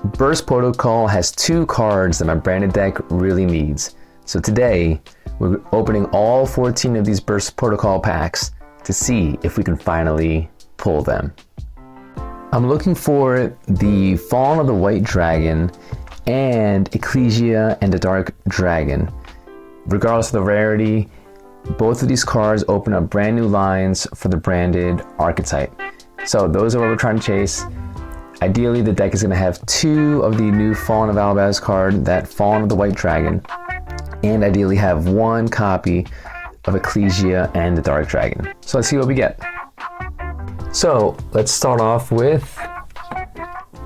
Burst Protocol has 2 cards that my branded deck really needs. So today, we're opening all 14 of these Burst Protocol packs to see if we can finally pull them. I'm looking for the Fallen of the White Dragon and Ecclesia and the Dark Dragon. Regardless of the rarity, both of these cards open up brand new lines for the branded archetype. So those are what we're trying to chase. Ideally, the deck is going to have 2 of the new Fallen of Albaz card, that Fallen of the White Dragon, and ideally have 1 copy of Ecclesia and the Dark Dragon. So let's see what we get. So let's start off with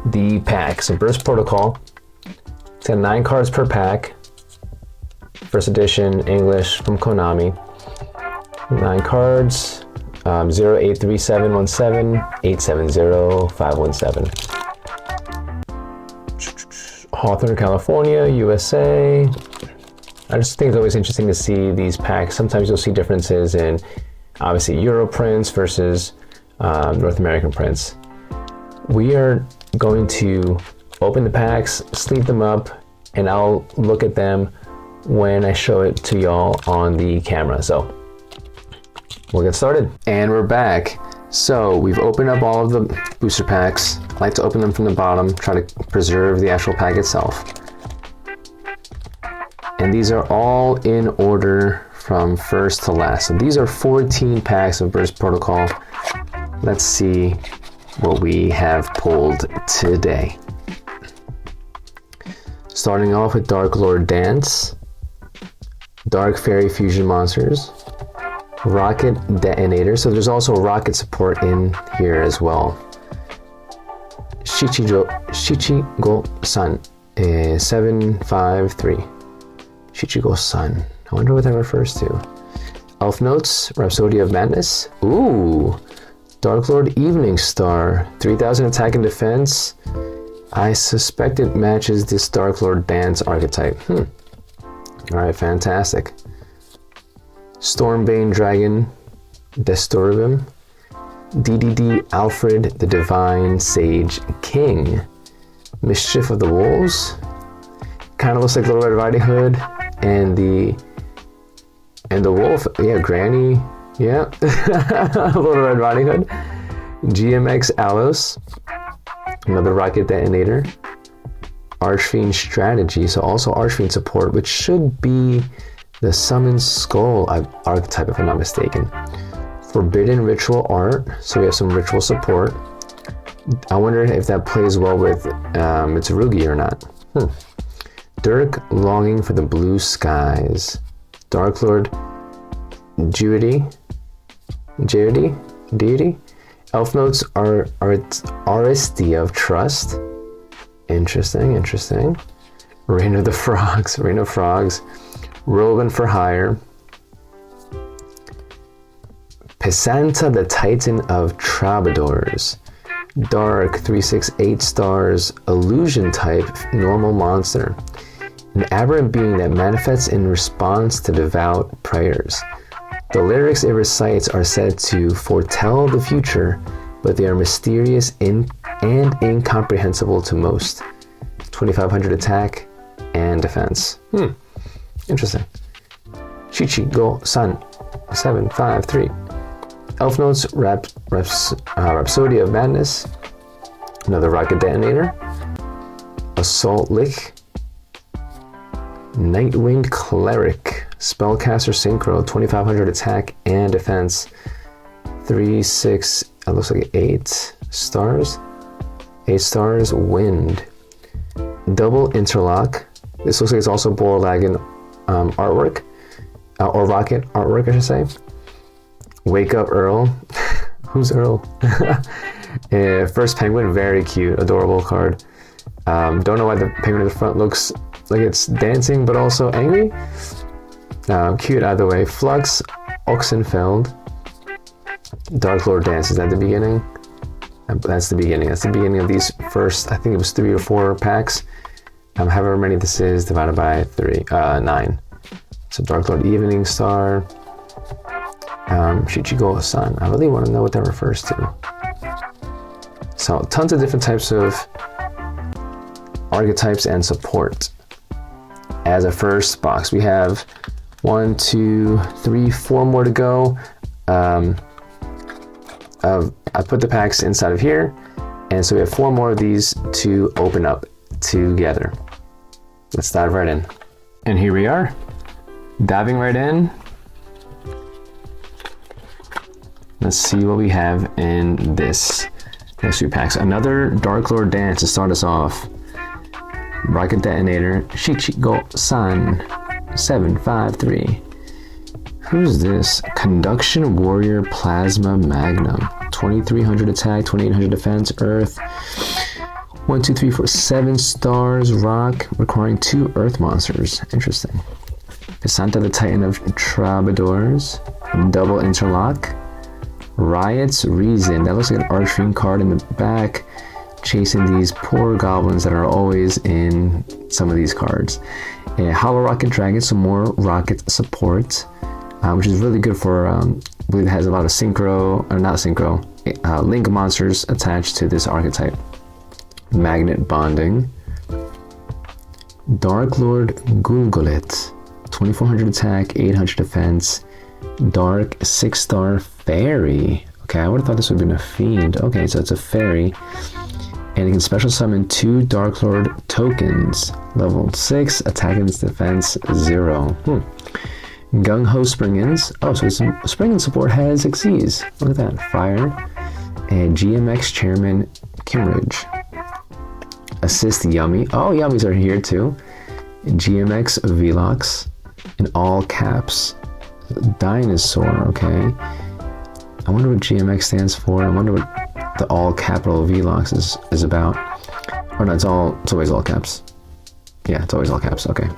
the pack. So Burst Protocol, it's got 9 cards per pack. First edition, English from Konami. 9 cards. 083717 870 517. Hawthorne, California, USA. I just think it's always interesting to see these packs. Sometimes you'll see differences in obviously Euro prints versus North American prints. We are going to open the packs, sleeve them up, and I'll look at them when I show it to y'all on the camera. So we'll get started. And we're back. So we've opened up all of the booster packs. I like to open them from the bottom, try to preserve the actual pack itself. And these are all in order from first to last. So these are 14 packs of Burst Protocol. Let's see what we have pulled today. Starting off with Dark Lord Dance, Dark Fairy Fusion Monsters, Rocket Detonator, so there's also rocket support in here as well. Shichigo-san, 753. Shichigo-san, I wonder what that refers to. Elf Notes, Rhapsody of Madness. Ooh, Dark Lord Evening Star, 3000 attack and defense. I suspect it matches this Dark Lord Dance archetype. Alright, fantastic. Stormbane Dragon, Destoribum, DDD Alfred the Divine Sage King, Mischief of the Wolves, kind of looks like Little Red Riding Hood, and the wolf, yeah, Granny, yeah, Little Red Riding Hood, GMX Alos, another Rocket Detonator, Archfiend Strategy, so also Archfiend support, which should be the Summon Skull archetype, if I'm not mistaken. Forbidden Ritual Art, so we have some ritual support. I wonder if that plays well with Mitsurugi or not. Dirk Longing for the Blue Skies, Dark Lord Deity. Elf Notes are Aristia of Trust. Interesting. Reign of Frogs, Roland for Hire, Pesanta the Titan of Troubadours, Dark 368 stars, Illusion type, normal monster, an aberrant being that manifests in response to devout prayers. The lyrics it recites are said to foretell the future, but they are mysterious and incomprehensible to most. 2500 attack and defense. Interesting. Shichigo-san, 753. Elf Notes, Rhapsody of Madness, another Rocket Detonator, Assault Lick, Nightwinged Cleric, Spellcaster Synchro, 2500 attack and defense, 3/6, it looks like 8 stars, 8 stars, Wind, Double Interlock. This looks like it's also Borlagan artwork, or Rocket artwork, I should say. Wake Up Earl. Who's Earl? First Penguin, very cute, adorable card. Don't know why the penguin in the front looks like it's dancing, but also angry. Cute either way. Flux, Oxenfeld, Dark Lord Dance. Is that the beginning? That's the beginning. That's the beginning of these first, I think it was 3 or 4 packs. However many this is divided by 9. So Dark Lord Evening Star, Shichigo-san. I really want to know what that refers to. So tons of different types of archetypes and support. As a first box, we have 1, 2, 3, 4 more to go. I put the packs inside of here, and so we have 4 more of these to open up together. Let's dive right in. And here we are, diving right in. Let's see what we have in this next few packs. Another Dark Lord Dance to start us off. Rocket Detonator, Shichigo-san, 753. Who's this? Conduction Warrior Plasma Magnum. 2300 attack, 2800 defense, Earth. 1, 2, 3, 4, 7 stars, rock, requiring 2 Earth monsters. Interesting. Cassandra the Titan of Troubadours. Double Interlock. Riot's Reason. That looks like an Archetype card in the back. Chasing these poor goblins that are always in some of these cards. A Hollow Rocket Dragon, some more rocket support, which is really good for, I believe it has a lot of synchro, or not synchro, link monsters attached to this archetype. Magnet Bonding. Dark Lord Gulgulet, 2400 attack, 800 defense, Dark 6-star Fairy. Okay, I would have thought this would have been a Fiend. Okay, so it's a Fairy. And you can special summon 2 Dark Lord tokens. Level 6, attack and defense 0. Gung Ho Springins. Oh, so Springin support has Xyz. Look at that. Fire. And GMX Chairman Kimridge. Assist Yummy. Oh, Yummies are here too. GMX Velox. In all caps. Dinosaur, okay. I wonder what GMX stands for. I wonder what the all capital Velox is about. Or no, it's always all caps. Yeah, it's always all caps, okay.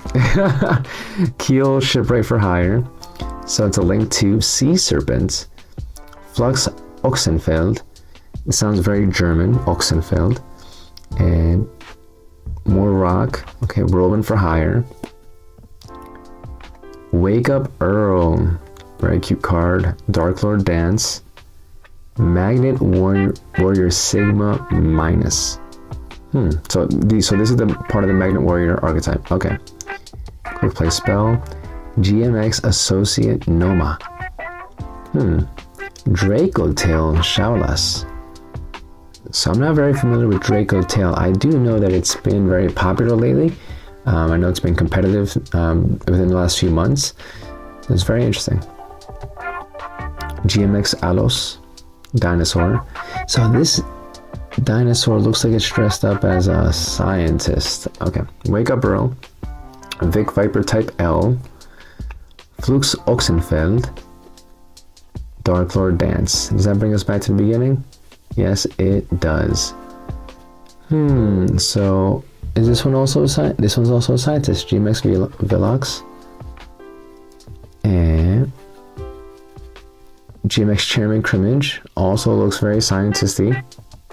Keel Shipwright for Hire. So it's a link to Sea Serpent. Flux Oxenfeld. It sounds very German, Oxenfeld. And more rock. Okay, Rolling for Hire. Wake Up Earl. Very cute card. Dark Lord Dance. Magnet Warrior Sigma minus. So this is the part of the Magnet Warrior archetype. Okay. Quick play spell. GMX Associate Noma. Draco Tail Shaolas. So I'm not very familiar with Draco Tail. I do know that it's been very popular lately. I know it's been competitive within the last few months. It's very interesting. GMX Alos. Dinosaur. So this dinosaur looks like it's dressed up as a scientist. Okay. Wake Up Earl. Vic Viper Type L. Flux Oxenfeld. Dark Lord Dance. Does that bring us back to the beginning? Yes, it does. So is this one also a scientist? This one's also a scientist. GMX Velox. And GMX Chairman Crimmage also looks very scientisty.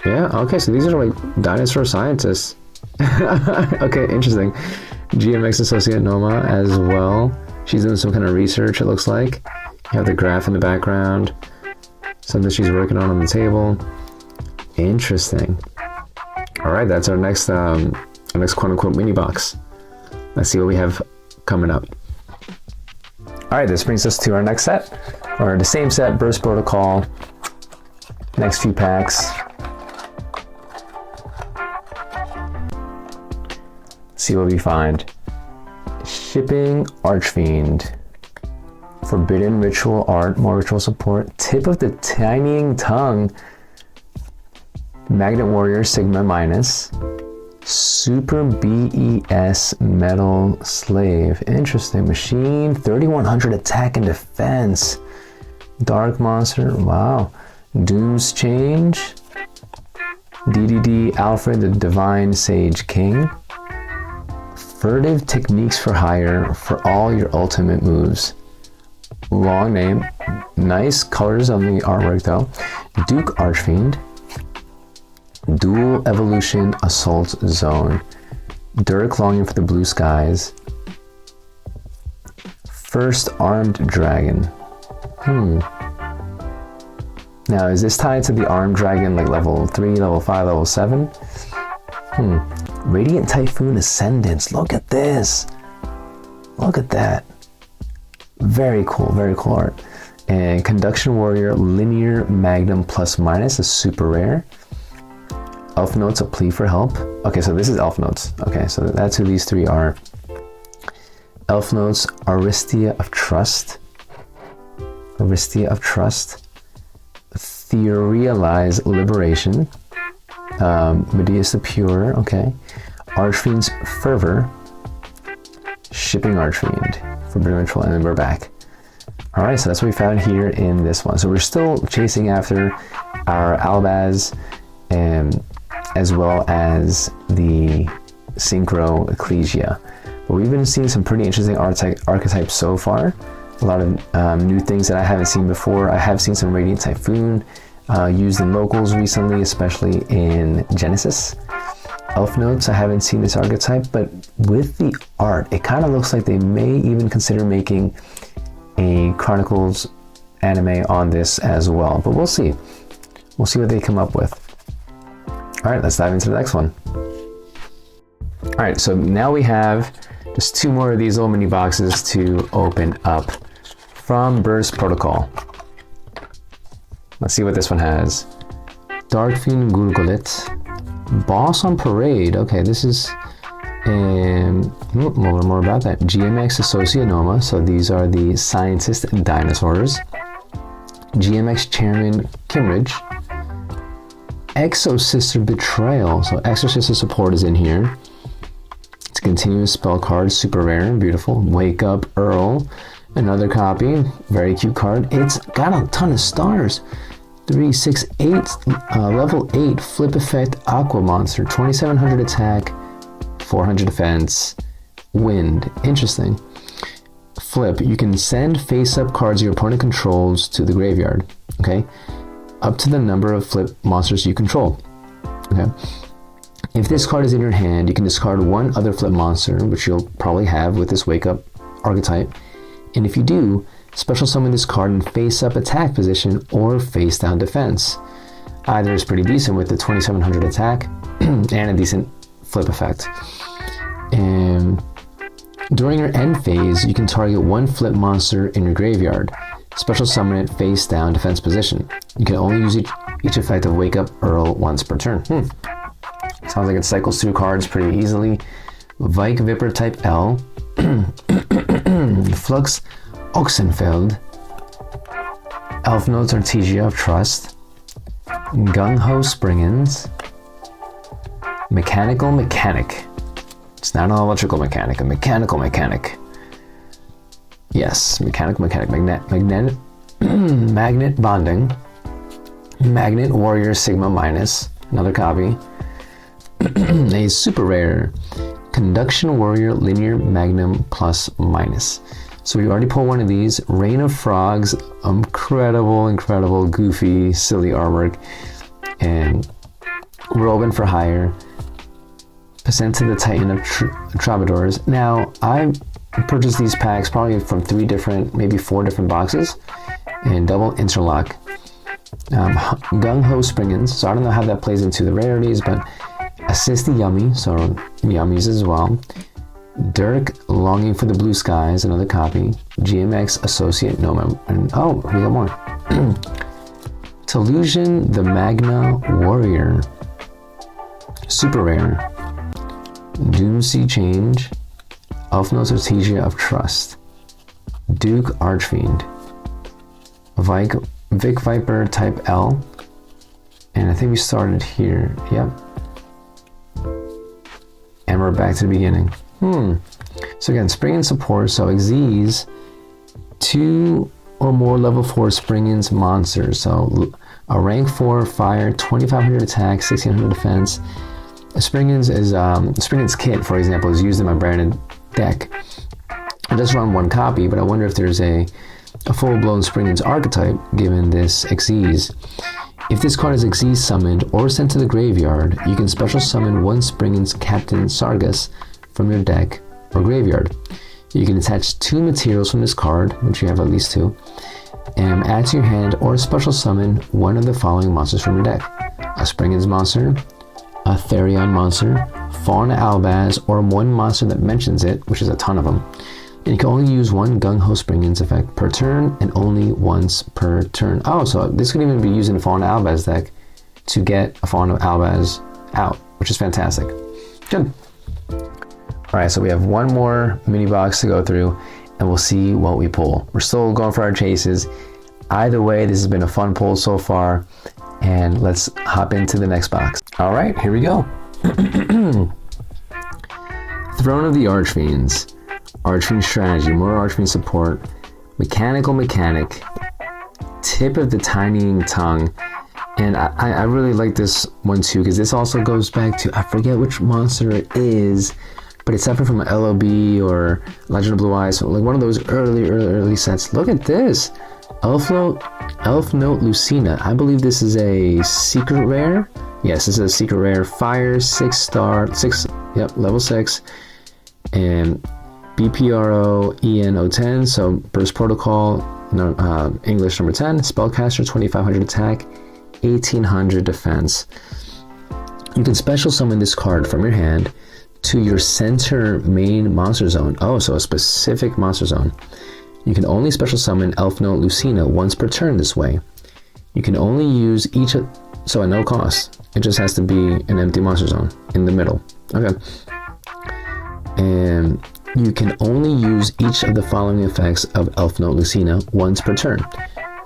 Yeah, okay, so these are like dinosaur scientists. Okay, interesting. GMX Associate Noma as well. She's doing some kind of research, it looks like. You have the graph in the background. Something she's working on the table. Interesting. Alright, that's our next quote-unquote mini box. Let's see what we have coming up. Alright, this brings us to our next set. Or the same set, Burst Protocol. Next few packs. See what we find. Shipping Archfiend. Forbidden Ritual Art, more ritual support. Tip of the Tinying Tongue. Magnet Warrior Sigma minus. Super BES Metal Slave. Interesting. Machine. 3100 attack and defense. Dark Monster. Wow. Doom's Change. DDD Alfred the Divine Sage King. Furtive Techniques for Hire for all your ultimate moves. Long name. Nice colors on the artwork though. Duke Archfiend. Dual Evolution Assault Zone. Dirk Longing for the Blue Skies. First Armed Dragon. Now, is this tied to the Armed Dragon, like level 3, level 5, level 7? Radiant Typhoon Ascendants. Look at this. Look at that. Very cool art. And Conduction Warrior Linear Magnum plus minus is super rare. Elf Notes, A Plea for Help. Okay, so this is Elf Notes. Okay, so that's who these three are. Elf Notes, Aristia of Trust. Aristia of Trust. Theorialize Liberation. Medeus the Pure, okay. Archfiend's Fervor. Shipping Archfiend. Forbidden Ritual, and then we're back. Alright, so that's what we found here in this one. So we're still chasing after our Albaz, as well as the Synchro Ecclesia. But we've been seeing some pretty interesting archetypes so far. A lot of new things that I haven't seen before. I have seen some Radiant Typhoon used in locals recently, especially in Genesis. Elf Notes, I haven't seen this archetype, but with the art, it kind of looks like they may even consider making a Chronicles anime on this as well. But we'll see. We'll see what they come up with. Alright, let's dive into the next one. Alright, so now we have just two more of these little mini boxes to open up from Burst Protocol. Let's see what this one has. Darkfiend Gurgulit. Boss on Parade. Okay, this is a little more about that. GMX Associanoma. So these are the scientist dinosaurs. GMX Chairman Kimridge. Exosister Betrayal. So Exorcist support is in here. It's a continuous spell card, super rare and beautiful. Wake Up Earl, another copy, very cute card. It's got a ton of stars. 3, 6, 8, level 8 flip effect Aqua Monster, 2700 attack, 400 defense, wind. Interesting. Flip, you can send face-up cards your opponent controls to the graveyard. Okay, up to the number of flip monsters you control. Okay. If this card is in your hand, you can discard one other flip monster, which you'll probably have with this Wake Up archetype. And if you do, special summon this card in face-up attack position or face-down defense. Either is pretty decent with the 2700 attack and a decent flip effect. And during your end phase, you can target one flip monster in your graveyard. Special summon it face-down defense position. You can only use each effect of Wake Up Earl once per turn. Sounds like it cycles through cards pretty easily. Vike Viper type L. Flux Oxenfeld. Elf Notes Artesia of Trust. Gung Ho Springens. Mechanical Mechanic. It's not an electrical mechanic, a mechanical mechanic. Yes, mechanical mechanic. Magnet Bonding. Magnet Warrior Sigma Minus. Another copy. A super rare. Conduction Warrior Linear Magnum plus minus. So we already pulled one of these. Reign of Frogs. Incredible, goofy, silly artwork. And we're open for hire. Percent to the Titan of Troubadours. Now, I purchased these packs probably from 3 different, maybe 4 different boxes. And double interlock. Gung Ho Springens. So I don't know how that plays into the rarities, but Assist the Yummy, so Yummies as well. Dirk Longing for the Blue Skies, another copy. GMX Associate Noma, and oh, we got more. Telusion the Magna Warrior, super rare. Doomsea Change, Elf Notes Artesia of Trust, Duke Archfiend, Vic Viper type L, and I think we started here. Yep. And we're back to the beginning. So again, Spring and support. So Xyz, 2 or more level 4 Springens monsters. So a rank 4 fire, 2500 attack, 1600 defense. Springens is Springens kit, for example, is used in my branded deck. I just run 1 copy, but I wonder if there's a full-blown Springens archetype given this Xyz. If this card is Xyz summoned or sent to the graveyard, you can special summon 1 Springens Captain Sargus from your deck or graveyard. You can attach 2 materials from this card, which you have at least 2, and add to your hand or special summon 1 of the following monsters from your deck. A Springens monster, a Therion monster, Fauna Albaz or one monster that mentions it, which is a ton of them. And you can only use one Gung Ho Spring-Ins effect per turn and only once per turn. Oh, so this could even be using a Fauna Albaz deck to get a Fauna Albaz out, which is fantastic. Good. All right, so we have one more mini box to go through and we'll see what we pull. We're still going for our chases. Either way, this has been a fun pull so far, and let's hop into the next box. All right, here we go. Throne of the Archfiends. Archfiend strategy, more Archfiend support. Mechanical mechanic. Tip of the tinying tongue. And I really like this one too, because this also goes back to, I forget which monster it is, but it's definitely from an LOB or Legend of Blue Eyes, so like one of those early sets. Look at this. Elf Note Lucina. I believe this is a secret rare. Yes, this is a secret rare. Fire, 6 level 6. And BPRO EN010, so Burst Protocol, English number 10. Spellcaster, 2500 attack, 1800 defense. You can special summon this card from your hand to your center main monster zone. Oh, so a specific monster zone. You can only special summon Elf Note Lucina once per turn this way. You can only use so at no cost. It just has to be an empty monster zone in the middle. Okay. And you can only use each of the following effects of Elf Note Lucina once per turn.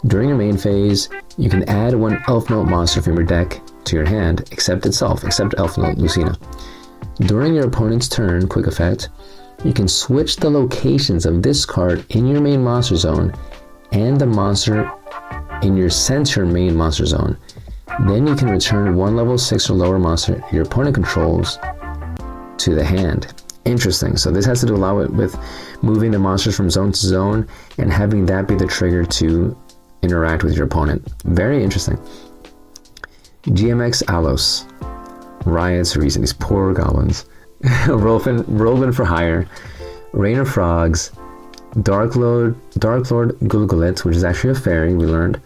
During your main phase, you can add one Elf Note monster from your deck to your hand, except Elf Note Lucina. During your opponent's turn, quick effect, you can switch the locations of this card in your main monster zone and the monster in your center main monster zone. Then you can return one level 6 or lower monster your opponent controls to the hand. Interesting. So this has to do a lot with moving the monsters from zone to zone and having that be the trigger to interact with your opponent. Very interesting. GMX Alos. Riot's Reason. These poor goblins. Rolvin for Hire. Rain of Frogs. Dark Lord Gulgulet, which is actually a fairy, we learned.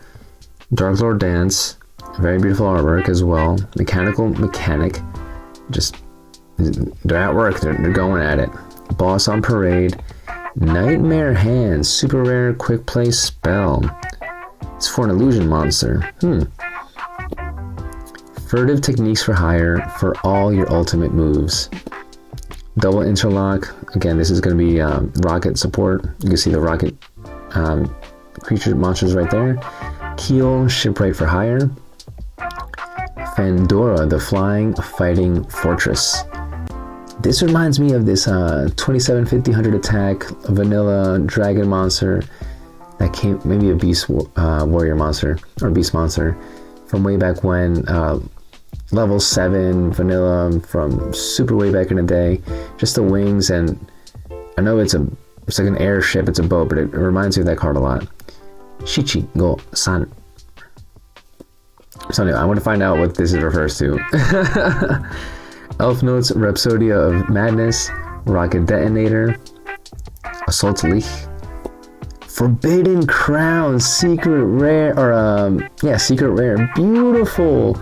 Dark Lord Dance. Very beautiful artwork as well. Mechanical Mechanic. Just, they're at work. They're going at it. Boss on Parade. Nightmare Hands. Super rare quick play spell. It's for an illusion monster. Furtive Techniques for Hire for all your ultimate moves. Double Interlock. Again, this is going to be rocket support. You can see the rocket creature monsters right there. Keel, Shipwright for Hire. Fandora, the Flying Fighting Fortress. This reminds me of this 2750 attack vanilla dragon monster that came, maybe a beast warrior monster or beast monster from way back when. Level 7 vanilla from super way back in the day. Just the wings, and I know it's like an airship, it's a boat, but it reminds me of that card a lot. Shichi go San. So anyway, I want to find out what this refers to. Elf Notes Rhapsodia of Madness, Rocket Detonator, Assault Leash, Forbidden Crown, Secret Rare, or Secret Rare, beautiful.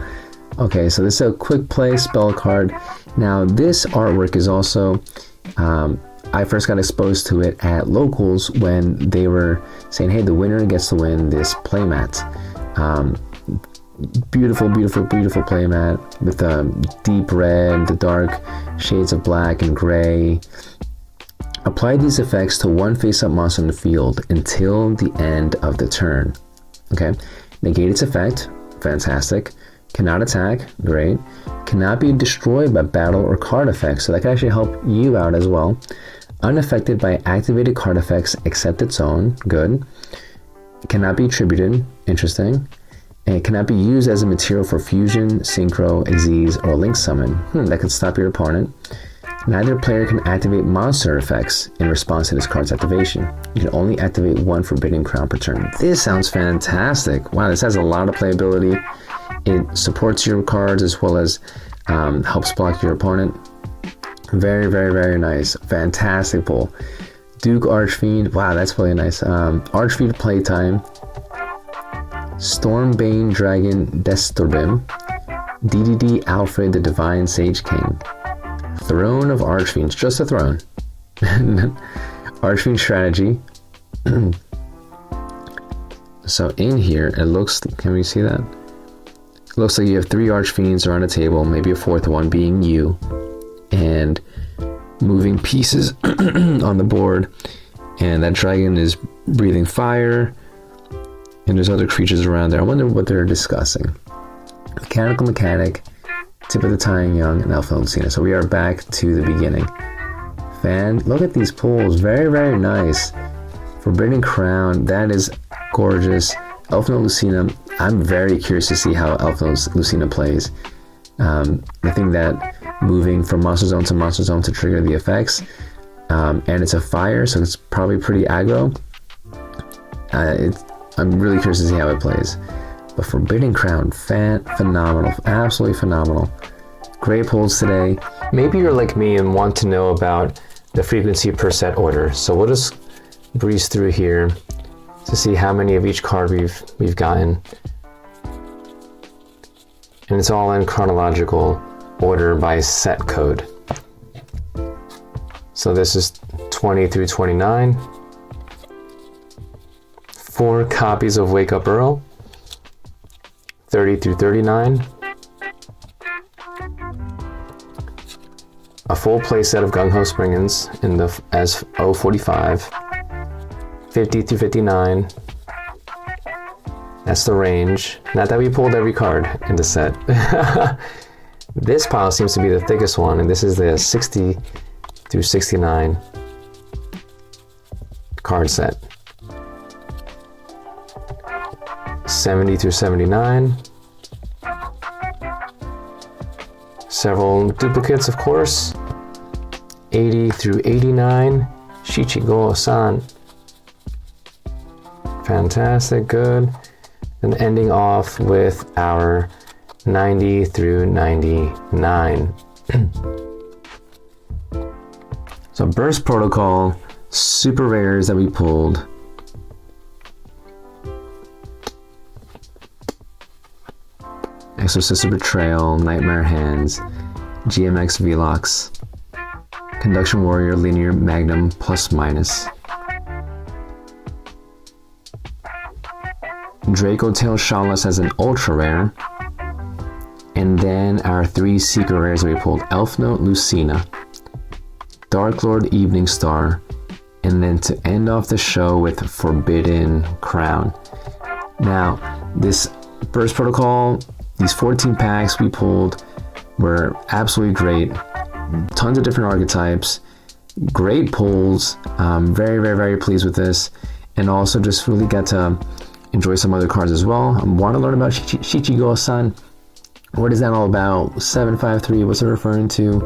Okay, so this is a quick play spell card. Now this artwork is also, I first got exposed to it at locals when they were saying, hey, the winner gets to win this playmat. Beautiful playmat with the deep red, the dark shades of black and gray. Apply these effects to one face-up monster in the field until the end of the turn. Okay, negate its effect, fantastic. Cannot attack, great. Cannot be destroyed by battle or card effects, so that can actually help you out as well. Unaffected by activated card effects except its own, good. Cannot be attributed, interesting. And it cannot be used as a material for fusion, synchro, Xyz, or link summon. That could stop your opponent. Neither player can activate monster effects in response to this card's activation. You can only activate one Forbidden Crown per turn. This sounds fantastic. Wow, this has a lot of playability. It supports your cards as well as helps block your opponent. Very nice. Fantastic pull. Duke Archfiend. Wow, that's really nice. Archfiend Playtime. Stormbane Dragon Destorbim. DDD Alfred the Divine Sage King. Throne of Archfiends, just a throne. Archfiend strategy. So in here, it looks, can we see that? It looks like you have 3 Archfiends around a table, maybe a 4th one being you, and moving pieces on the board. And that dragon is breathing fire, and there's other creatures around there. I wonder what they're discussing. Mechanical Mechanic, Tip of the Tying Young, and Elfin Lucina. So we are back to the beginning. Look at these pulls, very, very nice. Forbidden Crown, that is gorgeous. Elfin Lucina, I'm very curious to see how Elfin Lucina plays. I think that moving from Monster Zone to trigger the effects, and it's a fire, so it's probably pretty aggro. I'm really curious to see how it plays. But Forbidden Crown, phenomenal, absolutely phenomenal. Great pulls today. Maybe you're like me and want to know about the frequency per set order. So we'll just breeze through here to see how many of each card we've gotten. And it's all in chronological order by set code. So this is 20 through 29. 4 copies of Wake Up Earl. 30 through 39. A full play set of Gung Ho Springans in the as 045. 50 through 59. That's the range. Not that we pulled every card in the set. This pile seems to be the thickest one, and this is the 60 through 69 card set. 70 through 79. Several duplicates, of course. 80 through 89. Shichigo-san. Fantastic, good. And ending off with our 90 through 99. So Burst Protocol, super rares that we pulled. Exorcist of Betrayal, Nightmare Hands, GMX Velox, Conduction Warrior, Linear Magnum plus minus, Draco Tail Shawless as an ultra rare, and then our 3 secret rares that we pulled: Elf Note Lucina, Dark Lord Evening Star, and then to end off the show with Forbidden Crown. Now, this Burst Protocol, these 14 packs we pulled were absolutely great. Tons of different archetypes, great pulls. Very, very, very pleased with this, and also just really got to enjoy some other cards as well. I want to learn about Shichigo-san. What is that all about? 753, what's it referring to?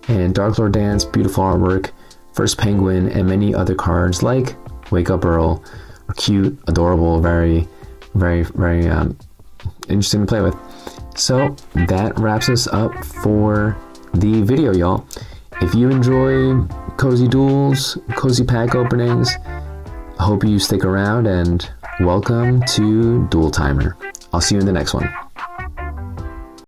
And Dark Lord Dance, beautiful artwork. First Penguin, and many other cards like Wake Up Earl are cute, adorable, very, very, very interesting to play with. So that wraps us up for the video, y'all. If you enjoy cozy duels, cozy pack openings, I hope you stick around, and welcome to Duel Timer. I'll see you in the next one.